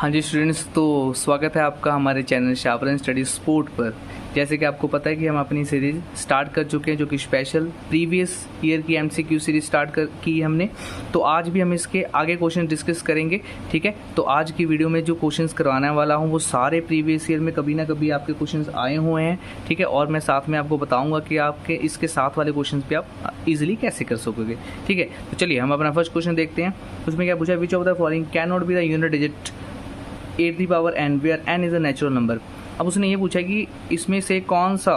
हाँ जी स्टूडेंट्स, तो स्वागत है आपका हमारे चैनल शाबरन स्टडी स्पोर्ट पर। जैसे कि आपको पता है कि हम अपनी सीरीज़ स्टार्ट कर चुके हैं, जो कि स्पेशल प्रीवियस ईयर की एमसीक्यू सीरीज़ की हमने। तो आज भी हम इसके आगे क्वेश्चन डिस्कस करेंगे, ठीक है। तो आज की वीडियो में जो क्वेश्चंस करवाने वाला हूँ वो सारे प्रीवियस ईयर में कभी ना कभी आपके क्वेश्चंस आए हुए हैं, ठीक है। और मैं साथ में आपको बताऊँगा कि आपके इसके साथ वाले क्वेश्चन पे आप ईजिली कैसे कर सकोगे, ठीक है। तो चलिए हम अपना फर्स्ट क्वेश्चन देखते हैं। उसमें क्या पूछा, which of the following can not be the unit digit 8 the power n where n is a natural number. अब उसने ये पूछा कि इसमें से कौन सा,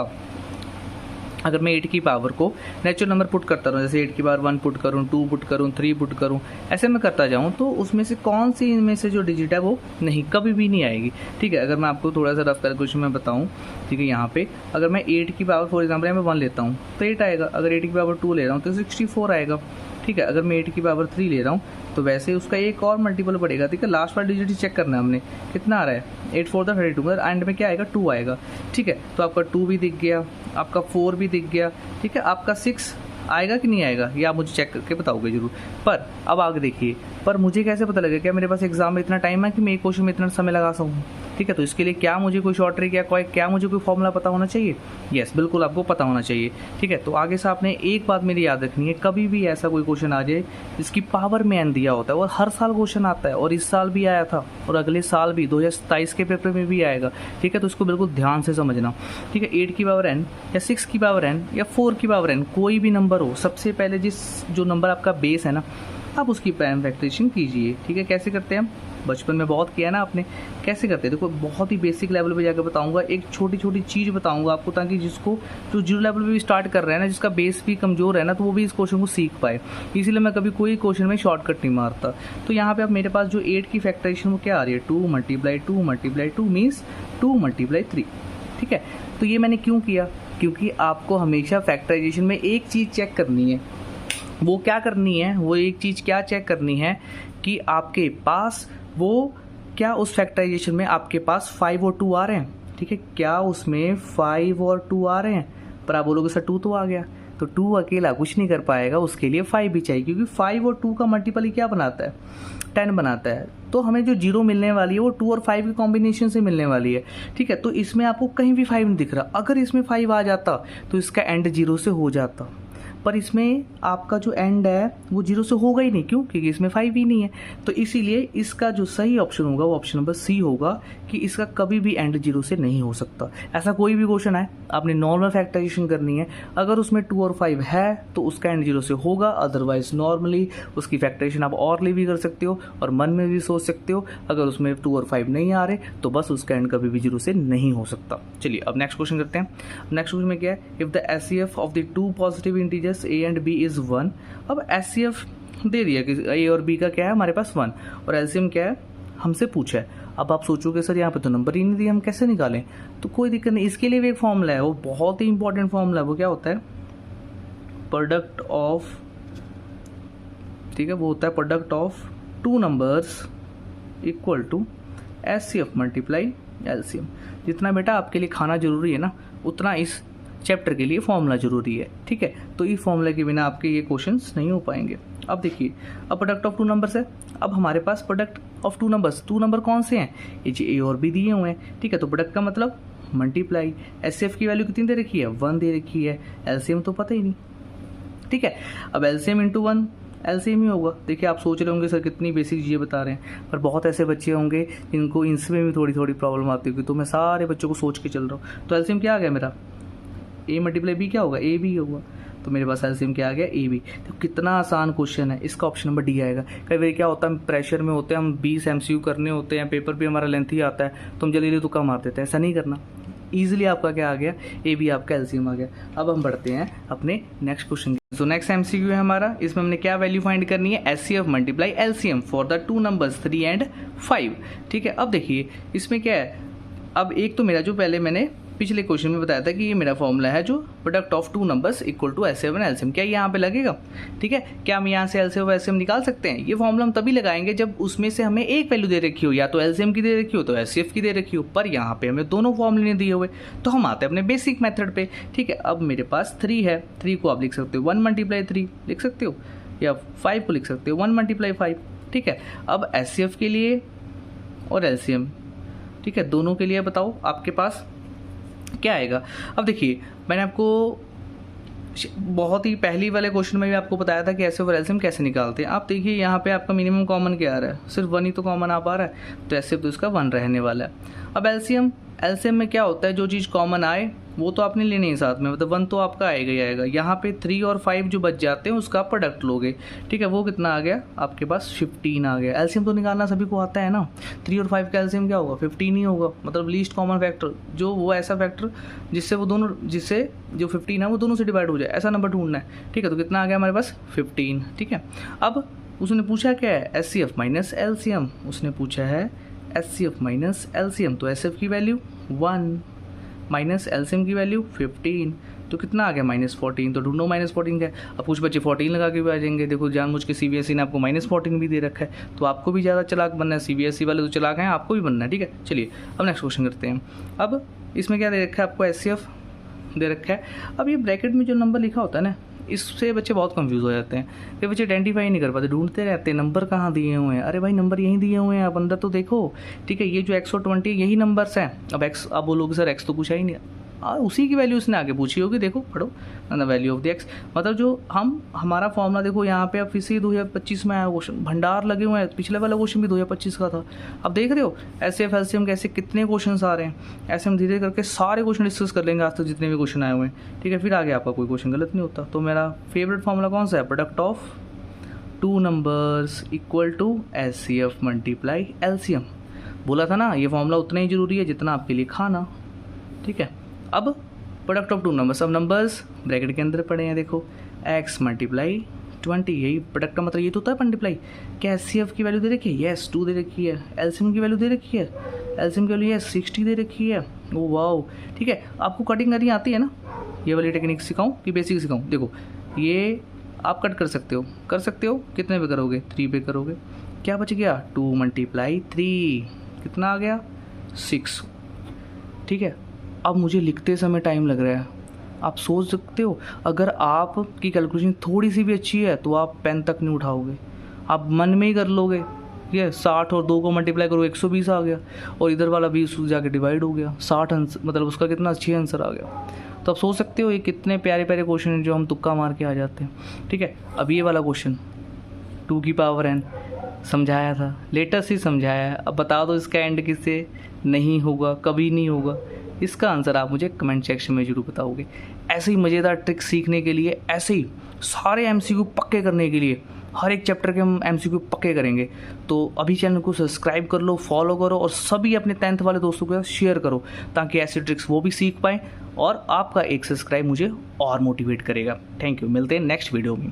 अगर मैं 8 की पावर को नेचुरल नंबर पुट करता रहूँ, जैसे 8 की पावर 1 पुट करूँ, 2 पुट करूँ, 3 पुट करूँ, ऐसे मैं करता जाऊँ, तो उसमें से कौन सी इनमें से जो डिजिट है वो नहीं, कभी भी नहीं आएगी, ठीक है। अगर मैं आपको थोड़ा सा रफ कैलकुलेशन में बताऊँ, ठीक है, यहाँ पे अगर मैं 8 की पावर फॉर एग्जाम्पल मैं 1 लेता हूँ तो 8 आएगा। अगर 8 की पावर 2 ले रहा हूँ तो 64 आएगा, ठीक है। अगर मैं 8 की पावर 3 ले रहा हूँ तो वैसे उसका एक और मल्टीपल बढ़ेगा, ठीक है। लास्ट वाला डिजिट चेक करना है हमने, कितना आ रहा है, 8 4 32, मतलब एंड में क्या आएगा, 2 आएगा, ठीक है। तो आपका 2 भी दिख गया, आपका 4 भी दिख गया, ठीक है। आपका 6 आएगा कि नहीं आएगा ये आप मुझे चेक करके बताओगे जरूर। पर अब आगे देखिए, पर मुझे कैसे पता लगेगा, क्या मेरे पास एग्जाम में इतना टाइम है कि मैं एक क्वेश्चन में इतना समय लगा सकूँ, ठीक है। तो इसके लिए क्या मुझे कोई शॉर्ट ट्रिक या क्या मुझे कोई फॉर्मूला पता होना चाहिए? यस, बिल्कुल आपको पता होना चाहिए, ठीक है। तो आगे से आपने एक बात मेरी याद रखनी है, कभी भी ऐसा कोई क्वेश्चन आ जाए जिसकी पावर में n दिया होता है, और हर साल क्वेश्चन आता है, और इस साल भी आया था और अगले साल भी 2027 के पेपर में भी आएगा, ठीक है। तो इसको बिल्कुल ध्यान से समझना, ठीक है। 8 की पावर n या 6 की पावर n या 4 की पावर n, कोई भी नंबर हो, सबसे पहले जो नंबर आपका बेस है ना, आप उसकी प्राइम फैक्टराइजेशन कीजिए, ठीक है। कैसे करते हैं हम, बचपन में बहुत किया ना आपने, कैसे करते हैं देखो, बहुत ही बेसिक लेवल पे जाकर बताऊंगा, एक छोटी छोटी चीज़ बताऊंगा आपको, ताकि जिसको जो जीरो लेवल पे भी स्टार्ट कर रहा है ना, जिसका बेस भी कमज़ोर है ना, तो वो भी इस क्वेश्चन को सीख पाए। इसीलिए मैं कभी कोई क्वेश्चन में शॉर्टकट नहीं मारता। तो यहाँ पे अब मेरे पास जो 8 की फैक्टराइजेशन वो क्या आ रही है, 2 × 2 × 2 मीन्स 2 × 3, ठीक है। तो ये मैंने क्यों किया, क्योंकि आपको हमेशा फैक्टराइजेशन में एक चीज़ चेक करनी है। वो क्या करनी है, वो एक चीज़ क्या चेक करनी है कि आपके पास वो क्या उस फैक्टराइजेशन में आपके पास 5 और 2 आ रहे हैं, ठीक है। क्या उसमें 5 और 2 आ रहे हैं, पर आप बोलोगे सर 2 तो आ गया, तो 2 अकेला कुछ नहीं कर पाएगा, उसके लिए 5 भी चाहिए, क्योंकि 5 और 2 का मल्टीपल ही क्या बनाता है, 10 बनाता है। तो हमें जो जीरो मिलने वाली है वो 2 और 5 के कॉम्बिनेशन से मिलने वाली है, ठीक है। तो इसमें आपको कहीं भी 5 नहीं दिख रहा, अगर इसमें 5 आ जाता तो इसका एंड 0 से हो जाता, पर इसमें आपका जो एंड है वो 0 से होगा ही नहीं, क्यों, क्योंकि इसमें 5 ही नहीं है। तो इसीलिए इसका जो सही ऑप्शन होगा वो ऑप्शन नंबर सी होगा, कि इसका कभी भी एंड 0 से नहीं हो सकता। ऐसा कोई भी क्वेश्चन है, आपने नॉर्मल फैक्टराइजेशन करनी है, अगर उसमें 2 और 5 है तो उसका एंड 0 से होगा, अदरवाइज नॉर्मली उसकी फैक्टराइजेशन आप और भी कर सकते हो और मन में भी सोच सकते हो। अगर उसमें 2 और 5 नहीं आ रहे तो बस उसका एंड कभी भी 0 से नहीं हो सकता। चलिए अब नेक्स्ट क्वेश्चन करते हैं। नेक्स्ट क्वेश्चन में क्या है, if the HCF of the 2 positive integers a and b is 1। अब एचसीएफ दे दिया कि a और b का क्या है हमारे पास 1, और एलसीएम क्या है हमसे पूछा है। अब आप सोचोगे सर यहाँ पे तो नंबर ही नहीं दिया, हम कैसे निकालें, तो कोई दिक्कत नहीं, इसके लिए भी एक फॉर्मूला है, वो बहुत ही इंपॉर्टेंट फॉर्मूला है। वो क्या होता है, प्रोडक्ट ऑफ, ठीक है, वो होता है product of 2 numbers equal to HCF multiply LCM. जितना बेटा आपके लिए खाना जरूरी है ना, उतना इस चैप्टर के लिए फॉर्मूला जरूरी है, ठीक है। तो इस फॉर्मूला के बिना आपके ये क्वेश्चंस नहीं हो पाएंगे। अब देखिए, अब प्रोडक्ट ऑफ 2 नंबर्स है, अब हमारे पास प्रोडक्ट ऑफ 2 नंबर्स, 2 नंबर कौन से हैं, ये जो ए और बी दिए हुए हैं, ठीक है। तो प्रोडक्ट का मतलब मल्टीप्लाई, एचसीएफ की वैल्यू कितनी दे रखी है, 1 दे रखी है, एलसीएम तो पता ही नहीं, ठीक है। अब एलसीएम इंटू 1 एलसीएम ही होगा। देखिए आप सोच रहे होंगे सर कितनी बेसिक चीज़ें बता रहे हैं, पर बहुत ऐसे बच्चे होंगे जिनको इनमें भी थोड़ी थोड़ी प्रॉब्लम आती होगी, तो मैं सारे बच्चों को सोच के चल रहा हूँ। तो एलसीएम क्या आ गया मेरा, a × b क्या होगा, a भी होगा, तो मेरे पास एलसीएम क्या आ गया, a भी। तो कितना आसान क्वेश्चन है, इसका ऑप्शन नंबर डी आएगा। कई बार क्या होता है, हम प्रेशर में होते हैं, हम 20 MCQ करने होते हैं, पेपर भी हमारा लेंथी आता है, तो हम जल्दी तुक्का मार देते हैं, ऐसा नहीं करना। ईजिली आपका क्या आ गया, ए भी आपका एलसीएम आ गया। अब हम बढ़ते हैं अपने नेक्स्ट क्वेश्चन की। सो नेक्स्ट एमसीक्यू है हमारा, इसमें हमने क्या वैल्यू फाइंड करनी है, HCF multiply LCM for the 2 numbers 3 and 5, ठीक है। अब देखिए इसमें क्या है, अब एक तो मेरा जो पहले मैंने पिछले क्वेश्चन में बताया था कि ये मेरा फॉर्मूला है, जो product of 2 numbers equal to HCF and LCM, क्या यहाँ पे लगेगा, ठीक है। क्या हम यहाँ से एलसीएफ और एलसीएम निकाल सकते हैं, ये फॉर्मूला हम तभी लगाएंगे जब उसमें से हमें एक वैल्यू दे रखी हो, या तो एलसीएम की दे रखी हो तो एचसीएफ की दे रखी हो, पर यहाँ पे हमें दोनों फॉर्मूले दिए हुए, तो हम आते हैं अपने बेसिक मेथड पे, ठीक है। अब मेरे पास 3 है, 3 को आप लिख सकते हो 1 × 3 लिख सकते हो, या 5 को लिख सकते हो 1 × 5, ठीक है। अब एचसीएफ के लिए और एलसीएम, ठीक है, दोनों के लिए बताओ आपके पास क्या आएगा। अब देखिए मैंने आपको बहुत ही पहली वाले क्वेश्चन में भी आपको बताया था कि एचसीएफ और एलसीएम कैसे निकालते हैं। आप देखिए यहाँ पे आपका मिनिमम कॉमन क्या आ रहा है, सिर्फ 1 ही तो कॉमन आ पा रहा है, तो एचसीएफ तो इसका 1 रहने वाला है। अब एलसीएम में क्या होता है, जो चीज़ कॉमन आए वो तो आपने लेनी है साथ में, मतलब 1 तो आपका आएगा ही आएगा। यहाँ पे 3 और 5 जो बच जाते हैं उसका प्रोडक्ट लोगे, ठीक है, वो कितना आ गया आपके पास 15 आ गया। एलसीएम तो निकालना सभी को आता है ना, 3 और 5 का एलसीएम क्या होगा 15 ही होगा, मतलब लीस्ट कॉमन फैक्टर, जो वो ऐसा फैक्टर जिससे जो 15 है वो दोनों से डिवाइड हो जाए, ऐसा नंबर ढूंढना है, ठीक है। तो कितना आ गया हमारे पास 15, ठीक है। अब उसने पूछा क्या है, एचसीएफ माइनस एलसीएम, उसने पूछा है एचसीएफ माइनस एलसीएम, तो एचसीएफ की वैल्यू 1 माइनस एलसीएम की वैल्यू 15, तो कितना आ गया -14। तो ढूंढो -14 क्या है। अब कुछ बच्चे 14 लगा के भी आ जाएंगे, देखो जानबूझ के सीबीएसई ने आपको -14 भी दे रखा है, तो आपको भी ज़्यादा चालाक बनना है, सीबीएसई वाले तो चालाक हैं, आपको भी बनना है, ठीक है। चलिए अब नेक्स्ट क्वेश्चन करते हैं। अब इसमें क्या दे रखा है आपको, एचसीएफ दे रखा है। अब ये ब्रैकेट में जो नंबर लिखा होता है ना, इससे बच्चे बहुत कंफ्यूज हो जाते हैं, ये बच्चे आइडेंटिफाई नहीं कर पाते, ढूंढते रहते हैं नंबर कहाँ दिए हुए हैं। अरे भाई नंबर यहीं दिए हुए हैं, आप अंदर तो देखो, ठीक है। ये जो 120 यही नंबर्स हैं। अब एक्स, आप बोलोगे सर एक्स तो पूछा ही नहीं, उसी की वैल्यू उसने आगे पूछी होगी, देखो पढ़ो the value of the x, मतलब जो हमारा फॉर्मूला देखो यहाँ पे। अब फिर से 2025 में आया क्वेश्चन, भंडार लगे हुए हैं, पिछले वाला क्वेश्चन भी 2025 का था। अब देख रहे हो एचसीएफ एलसीएम कैसे कितने क्वेश्चन आ रहे हैं, ऐसे हम धीरे करके सारे क्वेश्चन डिस्कस कर लेंगे आज तक जितने भी क्वेश्चन आए हुए हैं, ठीक है। फिर आगे आपका कोई क्वेश्चन गलत नहीं होता। तो मेरा फेवरेट फॉर्मूला कौन सा है, product of 2 numbers equal to HCF multiply LCM. बोला था ना, ये फॉर्मूला उतना ही जरूरी है जितना आपके लिए खाना, ठीक है। अब प्रोडक्ट ऑफ 2 नंबर्स, अब नंबर्स ब्रैकेट के अंदर पड़े हैं, देखो x मल्टीप्लाई 20, यही प्रोडक्ट का मतलब ये तो होता है मल्टीप्लाई। क्या एचसीएफ की वैल्यू दे रखी है, यस 2 दे रखी है। एलसीएम की वैल्यू दे रखी है, एलसीएम की वैल्यू यस 60 दे रखी है। ओ वाओ, ठीक है। आपको कटिंग करनी आती है ना, ये वाली टेक्निक सिखाऊं कि बेसिक सिखाऊं। देखो ये आप कट कर सकते हो, कितने पे करोगे, 3 पे करोगे, क्या बच गया 2 मल्टीप्लाई 3, कितना आ गया 6, ठीक है। अब मुझे लिखते समय टाइम लग रहा है, आप सोच सकते हो अगर आपकी कैलकुलेशन थोड़ी सी भी अच्छी है तो आप पेन तक नहीं उठाओगे, आप मन में ही कर लोगे। ये 60 और 2 को मल्टीप्लाई करो 120 आ गया, और इधर वाला 20 जाके डिवाइड हो गया 60 आंसर, मतलब उसका कितना 6 आंसर आ गया। तो आप सोच सकते हो ये कितने प्यारे प्यारे क्वेश्चन हैं जो हम तुक्का मार के आ जाते हैं, ठीक है। अब ये वाला क्वेश्चन 2 की पावर n समझाया था, लेटेस्ट ही समझाया है। अब बता दो इसका एंड किससे नहीं होगा, कभी नहीं होगा। इसका आंसर आप मुझे कमेंट सेक्शन में जरूर बताओगे। ऐसे ही मज़ेदार ट्रिक सीखने के लिए, ऐसे ही सारे एमसीक्यू पक्के करने के लिए, हर एक चैप्टर के हम एमसीक्यू पक्के करेंगे। तो अभी चैनल को सब्सक्राइब कर लो, फॉलो करो, और सभी अपने 10th वाले दोस्तों के साथ शेयर करो, ताकि ऐसे ट्रिक्स वो भी सीख पाएँ, और आपका एक सब्सक्राइब मुझे और मोटिवेट करेगा। थैंक यू, मिलते हैं नेक्स्ट वीडियो में।